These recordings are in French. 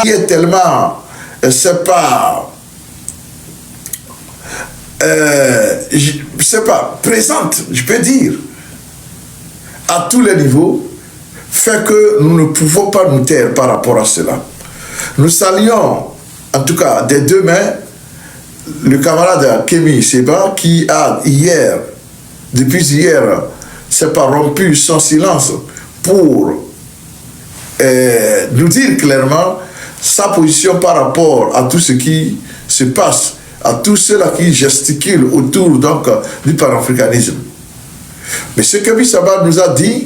qui est tellement, c'est pas, présente, je peux dire, à tous les niveaux, fait que nous ne pouvons pas nous taire par rapport à cela. Nous saluons, en tout cas, des deux mains, le camarade Kémy Séba qui a hier, depuis hier, s'est pas rompu son silence pour nous dire clairement sa position par rapport à tout ce qui se passe, à tous ceux-là qui gesticulent autour donc, du panafricanisme. Mais ce que Kémy Séba nous a dit,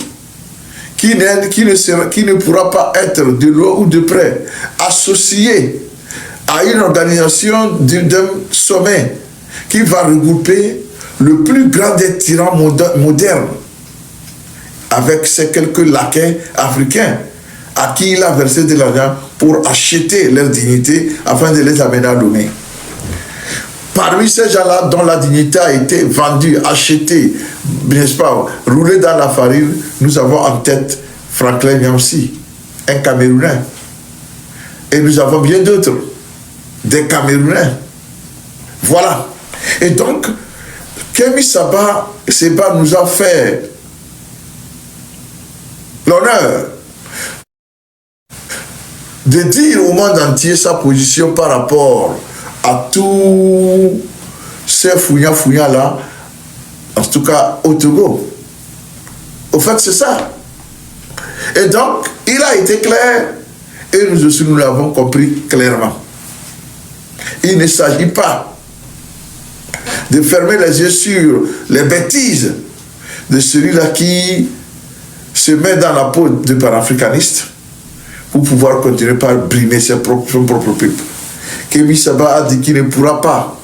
qui ne pourra pas être de loin ou de près associé à une organisation d'un sommet qui va regrouper le plus grand des tyrans modernes avec ces quelques laquais africains à qui il a versé de l'argent pour acheter leur dignité afin de les amener à Lomé. Parmi ces gens-là dont la dignité a été vendue, achetée, n'est-ce pas, roulée dans la farine, nous avons en tête Franklin Nyamsi, un Camerounais. Et nous avons bien d'autres, des Camerounais. Voilà. Et donc, Kémy Séba nous a fait l'honneur de dire au monde entier sa position par rapport à tous ces fouillants là, en tout cas au Togo. Au fait, c'est ça. Et donc, il a été clair, et nous aussi nous l'avons compris clairement. Il ne s'agit pas de fermer les yeux sur les bêtises de celui-là qui se met dans la peau de panafricaniste pour pouvoir continuer par brimer son propre peuple. Kémy Séba a dit qu'il ne pourra pas.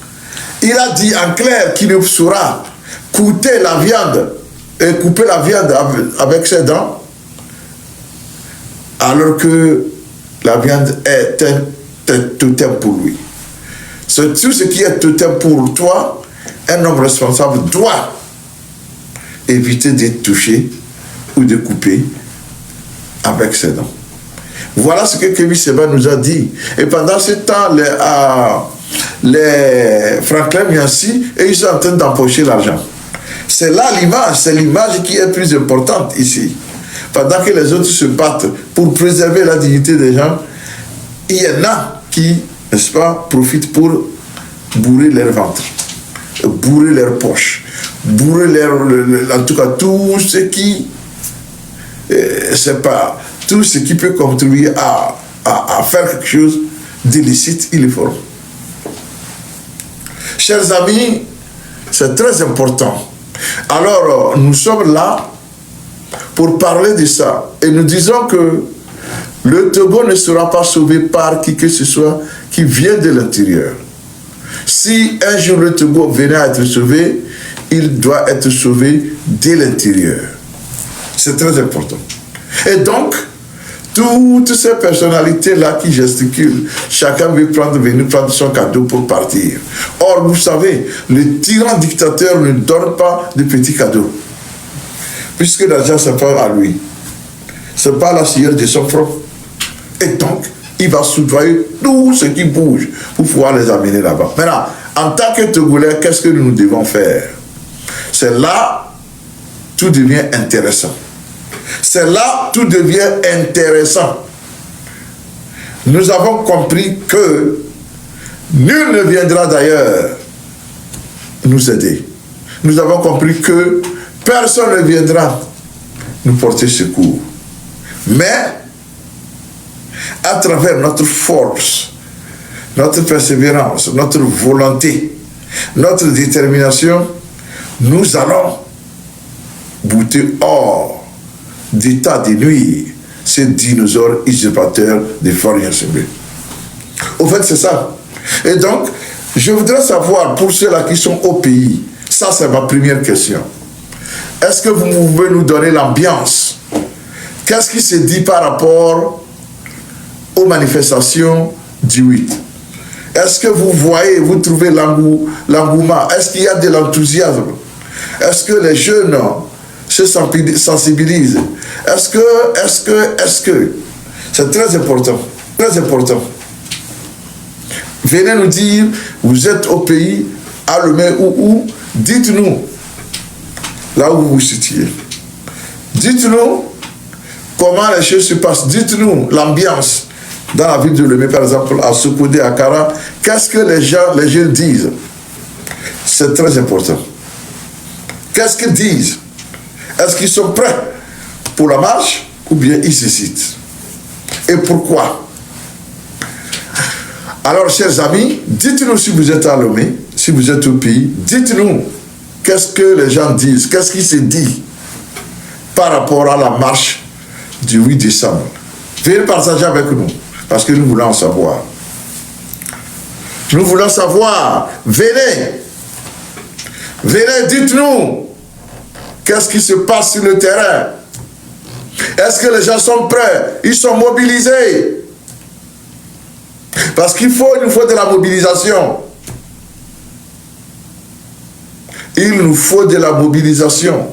Il a dit en clair qu'il ne saura couper la viande avec ses dents, alors que la viande est un totem pour lui. Tout ce qui est totem pour toi, un homme responsable doit éviter d'être touché ou de couper avec ses dents. Voilà ce que Kémy Séba nous a dit. Et pendant ce temps, les Franklin Nyamsi, ils sont en train d'empocher l'argent. C'est là l'image, c'est l'image qui est plus importante ici. Pendant que les autres se battent pour préserver la dignité des gens, il y en a qui, n'est-ce pas, profitent pour bourrer leur ventre, bourrer leurs poches, bourrer en tout cas tout ce qui, c'est pas, tout ce qui peut contribuer à faire quelque chose d'illicite, ils le feront. Chers amis, c'est très important. Alors, nous sommes là pour parler de ça. Et nous disons que le Togo ne sera pas sauvé par qui que ce soit qui vient de l'intérieur. Si un jour le Togo venait à être sauvé, il doit être sauvé de l'intérieur. C'est très important. Et donc, toutes ces personnalités-là qui gesticulent, chacun veut venir prendre son cadeau pour partir. Or, vous savez, le tyran dictateur ne donne pas de petits cadeaux. Puisque l'argent, ce n'est pas à lui. Ce n'est pas la science de son front. Et donc, il va soudoyer tout ce qui bouge pour pouvoir les amener là-bas. Maintenant, en tant que Togolais, qu'est-ce que nous devons faire? C'est là tout devient intéressant. C'est là tout devient intéressant. Nous avons compris que nul ne viendra d'ailleurs nous aider. Nous avons compris que personne ne viendra nous porter secours. Mais, à travers notre force, notre persévérance, notre volonté, notre détermination, nous allons bouter hors d'état de nuire ces dinosaures usurpateurs des forêts assemblées. Au fait, c'est ça. Et donc, je voudrais savoir, pour ceux-là qui sont au pays, ça c'est ma première question. Est-ce que vous pouvez nous donner l'ambiance? Qu'est-ce qui se dit par rapport aux manifestations du 8? Est-ce que vous voyez, vous trouvez l'engouement? Est-ce qu'il y a de l'enthousiasme? Est-ce que les jeunes se sensibilisent? Est-ce que, c'est très important. Très important. Venez nous dire, vous êtes au pays, à Lomé ou où, dites-nous là où vous vous situez. Dites-nous comment les choses se passent. Dites-nous l'ambiance dans la ville de Lomé, par exemple, à Sokodé, à Kara. Qu'est-ce que les jeunes disent? C'est très important. Qu'est-ce qu'ils disent? Est-ce qu'ils sont prêts pour la marche ou bien ils hésitent? Et pourquoi? Alors, chers amis, dites-nous si vous êtes à Lomé, si vous êtes au pays, dites-nous qu'est-ce que les gens disent, qu'est-ce qui se dit par rapport à la marche du 8 décembre. Veuillez partager avec nous, parce que nous voulons en savoir. Nous voulons savoir. Venez. Venez, dites-nous. Qu'est-ce qui se passe sur le terrain? Est-ce que les gens sont prêts? Ils sont mobilisés? Parce il nous faut de la mobilisation. Il nous faut de la mobilisation.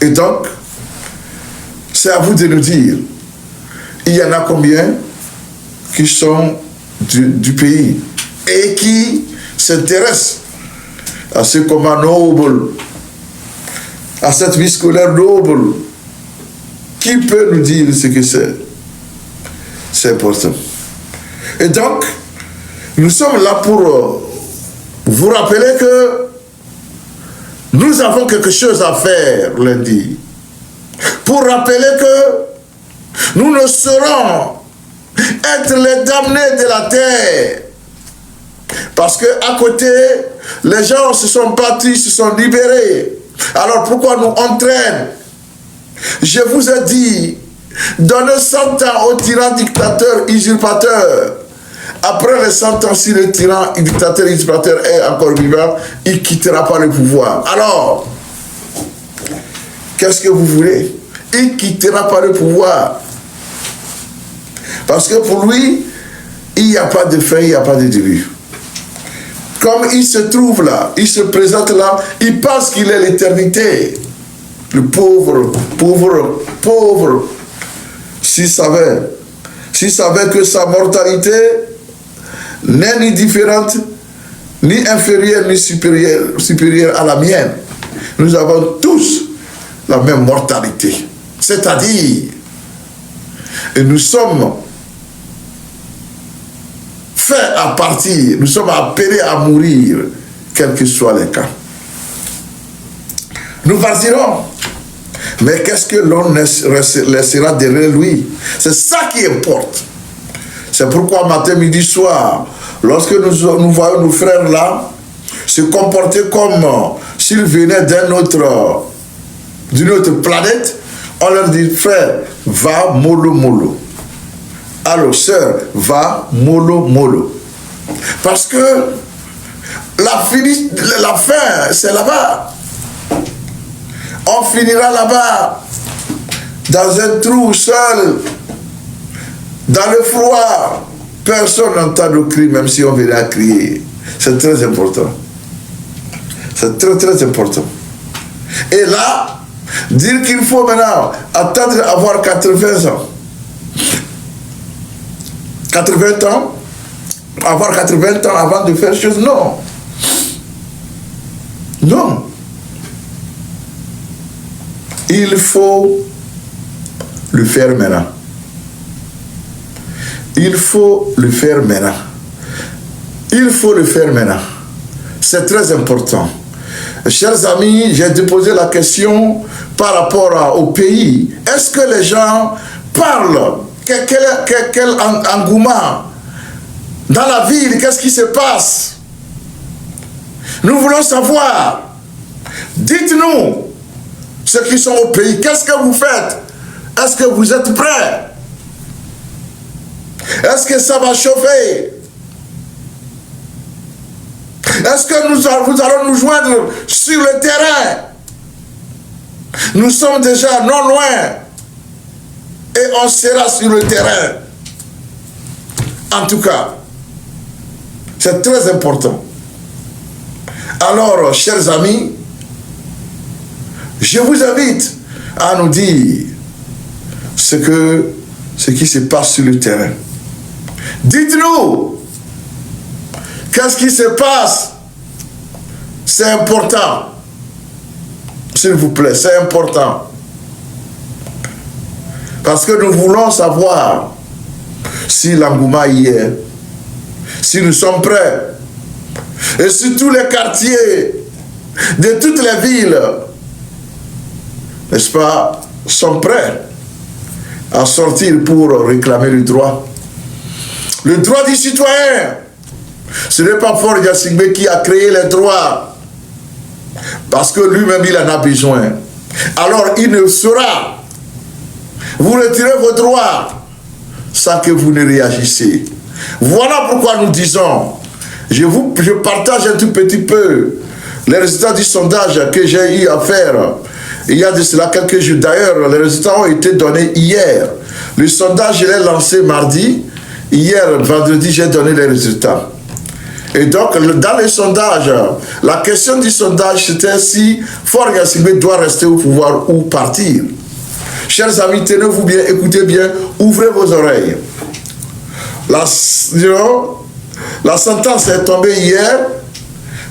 Et donc, c'est à vous de nous dire, il y en a combien qui sont du pays et qui s'intéressent à ce combat noble, à cette vie scolaire noble. Qui peut nous dire ce que c'est? C'est important. Et donc, nous sommes là pour vous rappeler que nous avons quelque chose à faire lundi. Pour rappeler que nous ne saurons être les damnés de la terre. Parce qu'à côté, les gens se sont battus, se sont libérés. Alors pourquoi nous entraînent? Je vous ai dit, donnez 100 ans au tyran dictateur usurpateur. Après les 100 ans, si le tyran dictateur usurpateur est encore vivant, il ne quittera pas le pouvoir. Alors, qu'est-ce que vous voulez? Il ne quittera pas le pouvoir. Parce que pour lui, il n'y a pas de fin, il n'y a pas de début. Comme il se trouve là, il se présente là, il pense qu'il est l'éternité. Le pauvre, pauvre, pauvre. S'il savait que sa mortalité n'est ni différente, ni inférieure, ni supérieure à la mienne. Nous avons tous la même mortalité. C'est-à-dire, et nous sommes faits à partir, nous sommes appelés à mourir, quels que soient les cas. Nous partirons. Mais qu'est-ce que l'on laissera derrière lui? C'est ça qui importe. C'est pourquoi matin, midi, soir, lorsque nous voyons nos frères là se comporter comme s'ils venaient d'une autre planète, on leur dit, frère, va mollo mollo. Alors, sœur, va mollo mollo. Parce que la fin, c'est là-bas. On finira là-bas, dans un trou seul, dans le froid. Personne n'entend nos cris, même si on venait à crier. C'est très important. C'est très, très important. Et là, dire qu'il faut maintenant attendre avoir 80 ans. 80 ans, avoir 80 ans avant de faire chose, non. Non. Il faut le faire maintenant. Il faut le faire maintenant. Il faut le faire maintenant. C'est très important. Chers amis, j'ai déposé la question par rapport au pays. Est-ce que les gens parlent? Quel engouement? Dans la ville, qu'est-ce qui se passe? Nous voulons savoir. Dites-nous. Ceux qui sont au pays, qu'est-ce que vous faites? Est-ce que vous êtes prêts? Est-ce que ça va chauffer? Est-ce que vous allons nous joindre sur le terrain? Nous sommes déjà non loin et on sera sur le terrain. En tout cas, c'est très important. Alors, chers amis, je vous invite à nous dire ce que ce qui se passe sur le terrain. Dites-nous, qu'est-ce qui se passe? C'est important. S'il vous plaît, c'est important. Parce que nous voulons savoir si l'engouement y est, si nous sommes prêts. Et si tous les quartiers de toutes les villes, n'est-ce pas, sont prêts à sortir pour réclamer le droit. Le droit du citoyen. Ce n'est pas Faure Gnassingbé qui a créé les droits. Parce que lui-même, il en a besoin. Alors, il ne saura vous retirer vos droits sans que vous ne réagissez. Voilà pourquoi nous disons, je partage un tout petit peu les résultats du sondage que j'ai eu à faire. Il y a de cela quelques jours. D'ailleurs, les résultats ont été donnés hier. Le sondage, je l'ai lancé mardi. Hier, vendredi, j'ai donné les résultats. Et donc, dans les sondages, la question du sondage, c'était si Faure Gnassingbé doit rester au pouvoir ou partir. Chers amis, tenez-vous bien, écoutez bien, ouvrez vos oreilles. La sentence est tombée hier.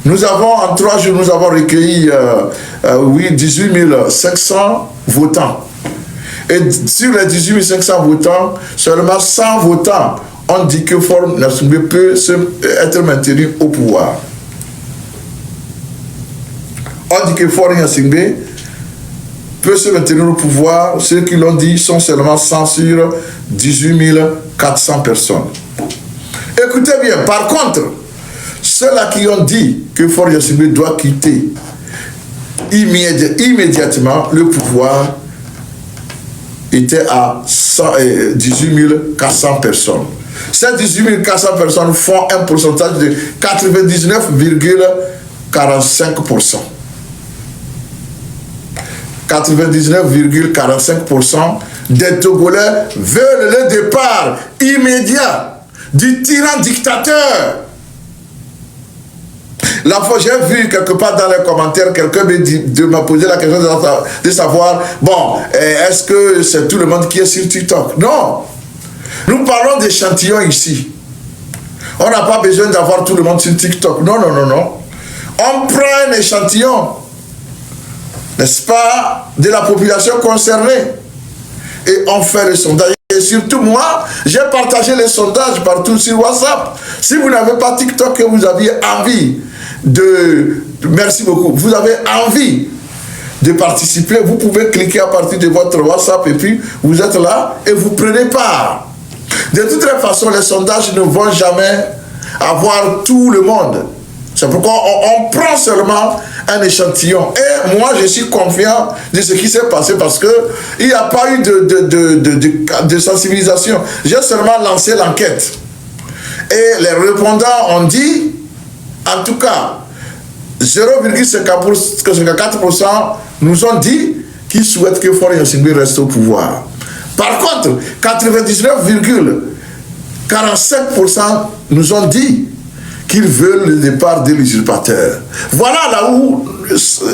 Nous avons, en 3 jours, nous avons recueilli 18 500 votants. Et sur les 18 500 votants, seulement 100 votants ont dit que Faure Gnassingbé peut être maintenu au pouvoir. On dit que Faure Gnassingbé peut se maintenir au pouvoir. Ceux qui l'ont dit sont seulement 100 sur 18 400 personnes. Écoutez bien, par contre, ceux-là qui ont dit que Faure Gnassingbé doit quitter immédiatement le pouvoir était à 18 400 personnes. Ces 18 400 personnes font un pourcentage de 99,45%. 99,45% des Togolais veulent le départ immédiat du tyran dictateur. La fois, j'ai vu quelque part dans les commentaires, quelqu'un m'a posé la question de savoir, bon, est-ce que c'est tout le monde qui est sur TikTok? Non. Nous parlons d'échantillons ici. On n'a pas besoin d'avoir tout le monde sur TikTok. Non, non, non, non. On prend un échantillon, n'est-ce pas, de la population concernée. Et on fait le sondage. Et surtout moi, j'ai partagé les sondages partout sur WhatsApp. Si vous n'avez pas TikTok et vous aviez envie merci beaucoup, vous avez envie de participer, vous pouvez cliquer à partir de votre WhatsApp et puis vous êtes là et vous prenez part. De toute façon, les sondages ne vont jamais avoir tout le monde. C'est pourquoi on prend seulement un échantillon. Et moi, je suis confiant de ce qui s'est passé parce qu'il n'y a pas eu de sensibilisation. J'ai seulement lancé l'enquête. Et les répondants ont dit, en tout cas, 0,54% nous ont dit qu'ils souhaitent que Faure Gnassingbé reste au pouvoir. Par contre, 99,45% nous ont dit qu'ils veulent le départ de l'usurpateur. Voilà là où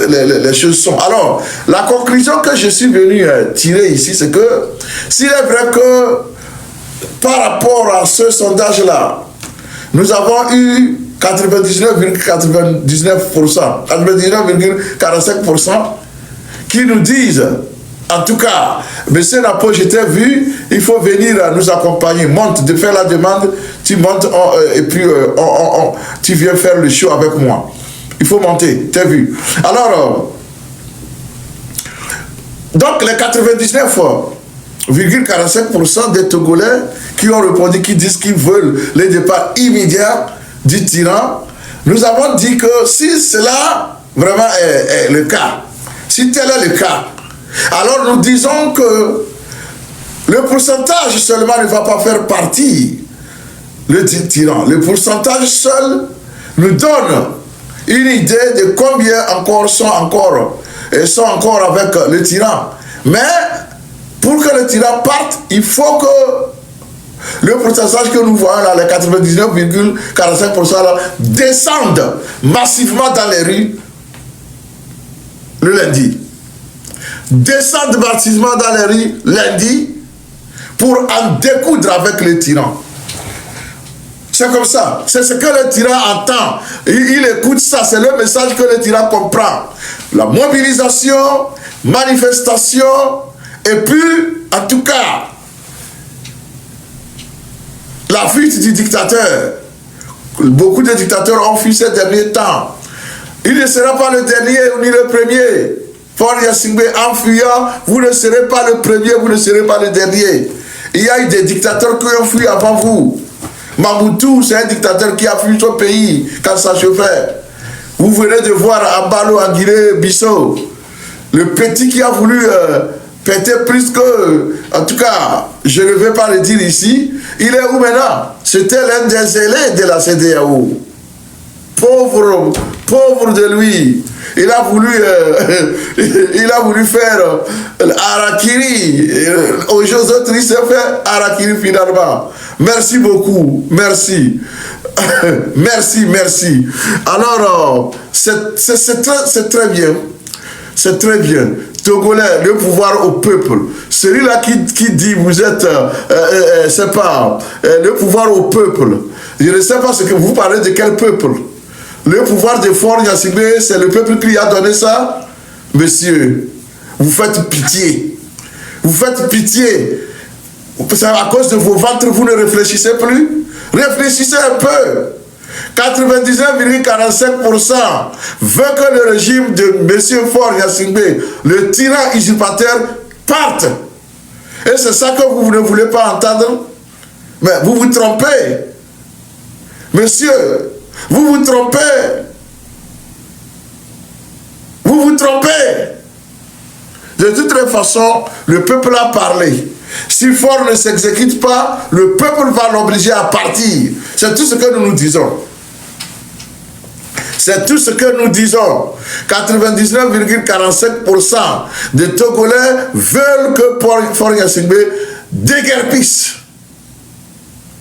les choses sont. Alors, la conclusion que je suis venu tirer ici, c'est que s'il est vrai que par rapport à ce sondage-là, nous avons eu 99,99%, 99,45% qui nous disent, en tout cas, monsieur Napo, je t'ai vu, il faut venir nous accompagner, monte, de faire la demande, tu montes et puis tu viens faire le show avec moi. Il faut monter, t'as vu. Alors, donc les 99,45% des Togolais qui ont répondu, qui disent qu'ils veulent le départ immédiat du tyran, nous avons dit que si cela vraiment est le cas, si tel est le cas, alors nous disons que le pourcentage seulement ne va pas faire partie le tyran. Le pourcentage seul nous donne une idée de combien encore sont encore avec le tyran. Mais pour que le tyran parte, il faut que le pourcentage que nous voyons là, les 99,45% là, descendent massivement dans les rues le lundi. Descendent massivement dans les rues lundi pour en découdre avec les tyrans. C'est comme ça. C'est ce que le tyran entend. Il écoute ça. C'est le message que le tyran comprend. La mobilisation, manifestation, et puis, en tout cas, la fuite du dictateur. Beaucoup de dictateurs ont fui ces derniers temps. Il ne sera pas le dernier ni le premier. Faure Gnassingbé, en fuyant, vous ne serez pas le premier, vous ne serez pas le dernier. Il y a eu des dictateurs qui ont fui avant vous. Mamoutou, c'est un dictateur qui a fui son pays quand ça chauffait. Vous venez de voir Ambalo Aguilé Bissau, le petit qui a voulu péter plus que... En tout cas, je ne vais pas le dire ici. Il est où maintenant? C'était l'un des ailés de la CEDEAO. Pauvre de lui. Il a voulu faire Harakiri. Aux Jeux autres, il s'est fait Harakiri finalement. Merci beaucoup. Merci. merci. Alors, c'est très bien. C'est très bien. Togolais, le pouvoir au peuple. Celui-là qui dit, vous êtes, c'est pas, le pouvoir au peuple. Je ne sais pas ce que vous parlez de quel peuple. Le pouvoir de Faure Gnassingbé, c'est le peuple qui a donné ça. Monsieur, vous faites pitié. Vous faites pitié. C'est à cause de vos ventres, vous ne réfléchissez plus. Réfléchissez un peu. 99,45% veut que le régime de M. Faure Gnassingbé, le tyran usurpateur, parte. Et c'est ça que vous ne voulez pas entendre. Mais vous vous trompez. Monsieur, vous vous trompez. Vous vous trompez. De toute façon, le peuple a parlé. Si Faure ne s'exécute pas, le peuple va l'obliger à partir. C'est tout ce que nous disons. C'est tout ce que nous disons. 99,45% des Togolais veulent que Faure Gnassingbé déguerpisse.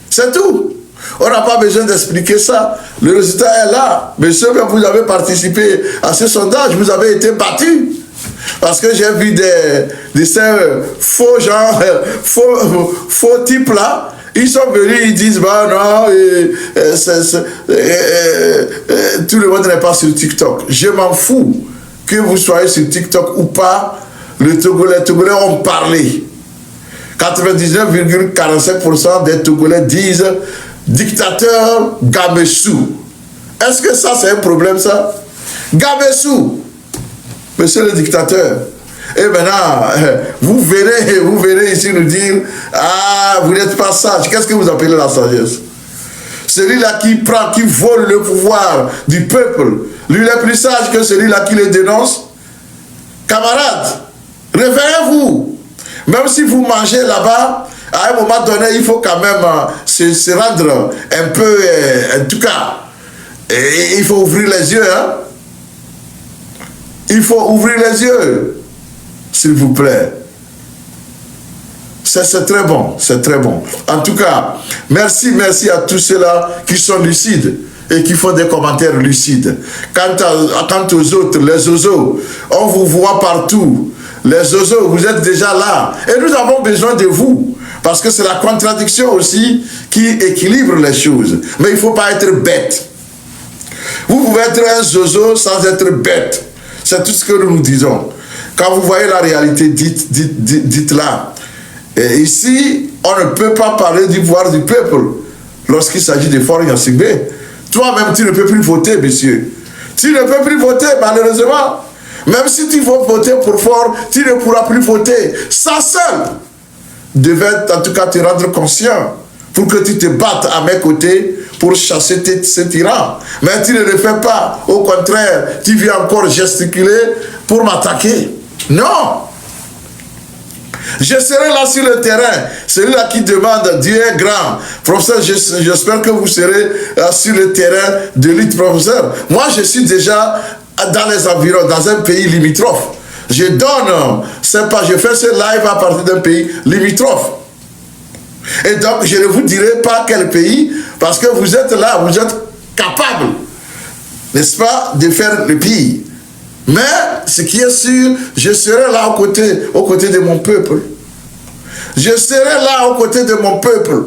C'est tout. On n'a pas besoin d'expliquer ça. Le résultat est là. Monsieur, vous avez participé à ce sondage, vous avez été battu. Parce que j'ai vu des faux gens, faux types là. Ils sont venus, ils disent, bah non, tout le monde n'est pas sur TikTok. Je m'en fous que vous soyez sur TikTok ou pas. Les Togolais ont parlé. 99,45% des Togolais disent dictateur Gamessou. Est-ce que ça c'est un problème ça? Gamessou, monsieur le dictateur. Et maintenant, vous venez ici nous dire, ah, vous n'êtes pas sage. Qu'est-ce que vous appelez la sagesse? Celui-là qui prend, qui vole le pouvoir du peuple, lui est plus sage que celui-là qui le dénonce. Camarades, réveillez-vous. Même si vous mangez là-bas, à un moment donné, il faut quand même se rendre un peu, en tout cas, il faut ouvrir les yeux. Hein? Il faut ouvrir les yeux. S'il vous plaît. C'est très bon, c'est très bon. En tout cas, merci à tous ceux-là qui sont lucides et qui font des commentaires lucides. Quant aux autres, les oiseaux, on vous voit partout. Les oiseaux, vous êtes déjà là. Et nous avons besoin de vous. Parce que c'est la contradiction aussi qui équilibre les choses. Mais il ne faut pas être bête. Vous pouvez être un zozo sans être bête. C'est tout ce que nous disons. Quand vous voyez la réalité, dites-la. Et ici, on ne peut pas parler du pouvoir du peuple lorsqu'il s'agit de Faure Gnassingbé. Toi-même, tu ne peux plus voter, monsieur. Tu ne peux plus voter, malheureusement. Même si tu veux voter pour Faure, tu ne pourras plus voter. Ça seul devait en tout cas te rendre conscient pour que tu te battes à mes côtés pour chasser ces tyrans. Mais tu ne le fais pas. Au contraire, tu viens encore gesticuler pour m'attaquer. Non. Je serai là sur le terrain. Celui-là qui demande, Dieu est grand. Professeur, j'espère que vous serez sur le terrain de lutte, professeur. Moi, je suis déjà dans les environs, dans un pays limitrophe. Je donne, c'est pas, je fais ce live à partir d'un pays limitrophe. Et donc, je ne vous dirai pas quel pays, parce que vous êtes là, vous êtes capable, n'est-ce pas, de faire le pire. Mais, ce qui est sûr, je serai là aux côtés de mon peuple. Je serai là aux côtés de mon peuple.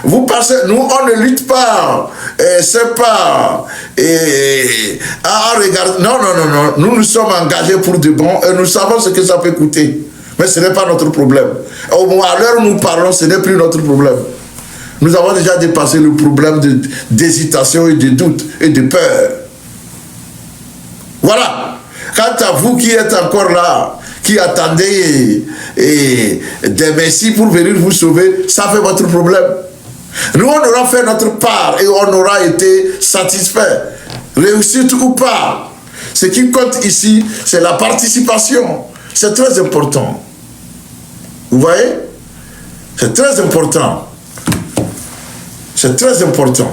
Vous passez, nous on ne lutte pas, c'est pas, regarde, non, nous sommes engagés pour du bon et nous savons ce que ça peut coûter. Mais ce n'est pas notre problème. À l'heure où nous parlons, ce n'est plus notre problème. Nous avons déjà dépassé le problème d'hésitation et de doute et de peur. Voilà. Quant à vous qui êtes encore là, qui attendez des messies pour venir vous sauver, ça fait votre problème. Nous, on aura fait notre part et on aura été satisfait. Réussite ou pas. Ce qui compte ici, c'est la participation. C'est très important. Vous voyez? C'est très important. C'est très important.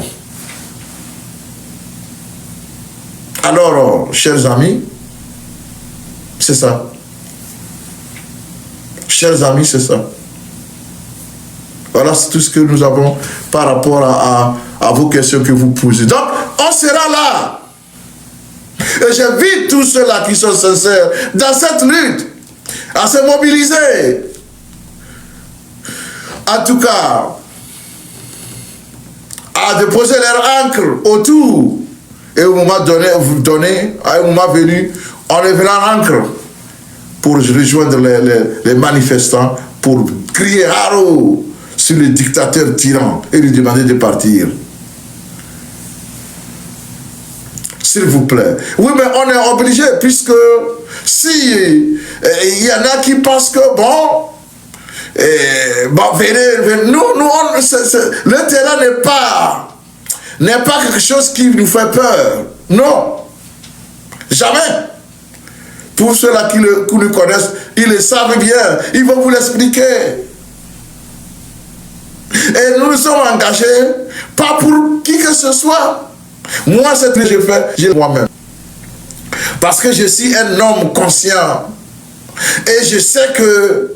Alors, chers amis, c'est ça. Chers amis, c'est ça. Voilà, c'est tout ce que nous avons par rapport à vos questions que vous posez. Donc, on sera là. Et j'invite tous ceux-là qui sont sincères dans cette lutte à se mobiliser. En tout cas, à déposer leur encre autour. Et au moment donné, à un moment venu, on lèvera l'encre pour rejoindre les manifestants, pour crier haro sur le dictateur tyran et lui demander de partir. S'il vous plaît. Oui, mais on est obligé, puisque si il y en a qui pensent que bon, venez, nous le terrain n'est pas quelque chose qui nous fait peur. Non. Jamais. Pour ceux-là qui nous connaissent, ils le savent bien. Ils vont vous l'expliquer. Et nous nous sommes engagés, pas pour qui que ce soit. Moi, ce que je fais, j'ai moi-même. Parce que je suis un homme conscient. Et je sais que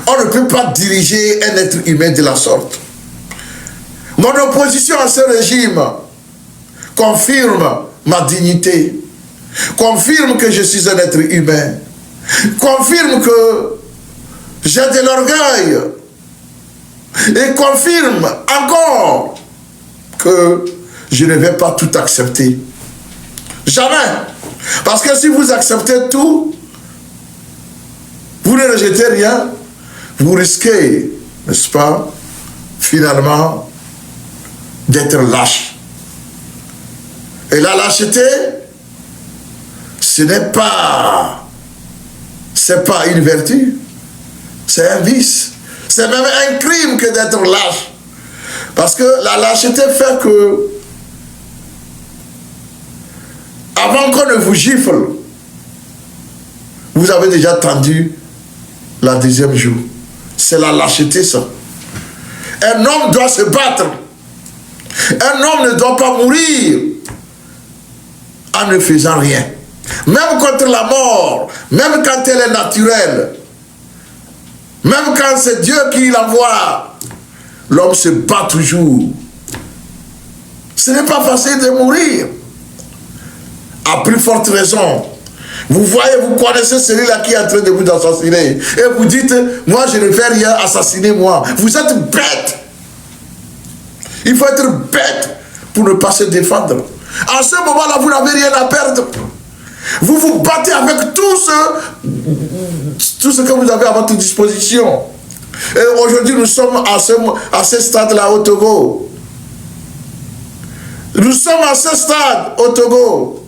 on ne peut pas diriger un être humain de la sorte. Mon opposition à ce régime confirme ma dignité, confirme que je suis un être humain, confirme que j'ai de l'orgueil et confirme encore que je ne vais pas tout accepter. Jamais. Parce que si vous acceptez tout, vous ne rejetez rien, vous risquez, n'est-ce pas, finalement, d'être lâche. Et la lâcheté, ce n'est pas, c'est pas une vertu, c'est un vice. C'est même un crime que d'être lâche. Parce que la lâcheté fait que, avant qu'on ne vous gifle, vous avez déjà tendu la deuxième jour. C'est la lâcheté, ça. Un homme doit se battre. Un homme ne doit pas mourir en ne faisant rien. Même contre la mort, même quand elle est naturelle, même quand c'est Dieu qui l'envoie, l'homme se bat toujours. Ce n'est pas facile de mourir. À plus forte raison. Vous voyez, vous connaissez celui-là qui est en train de vous assassiner. Et vous dites, moi je ne vais rien assassiner moi. Vous êtes bête. Il faut être bête pour ne pas se défendre. En ce moment-là, vous n'avez rien à perdre. Vous vous battez avec tout ce que vous avez à votre disposition. Et aujourd'hui, nous sommes à ce stade-là au Togo. Nous sommes à ce stade au Togo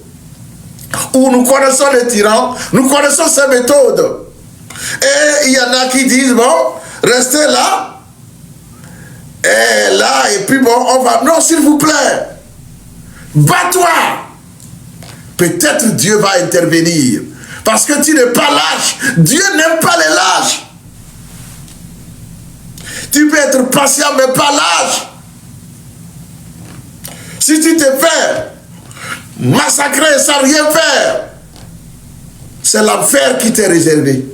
où nous connaissons les tyrans, nous connaissons ces méthodes. Et il y en a qui disent, bon, restez là, et puis bon, on va... Non, s'il vous plaît, bats-toi. Peut-être Dieu va intervenir. Parce que tu n'es pas lâche. Dieu n'aime pas les lâches. Tu peux être patient, mais pas lâche. Si tu te fais massacrer sans rien faire, c'est l'enfer qui t'est réservé.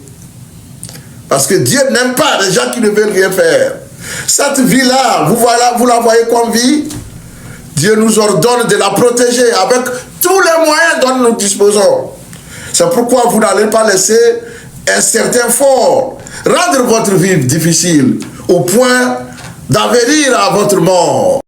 Parce que Dieu n'aime pas les gens qui ne veulent rien faire. Cette vie-là, vous la voyez comme vie. Dieu nous ordonne de la protéger avec tous les moyens dont nous disposons. C'est pourquoi vous n'allez pas laisser un certain fort rendre votre vie difficile au point d'avenir à votre mort.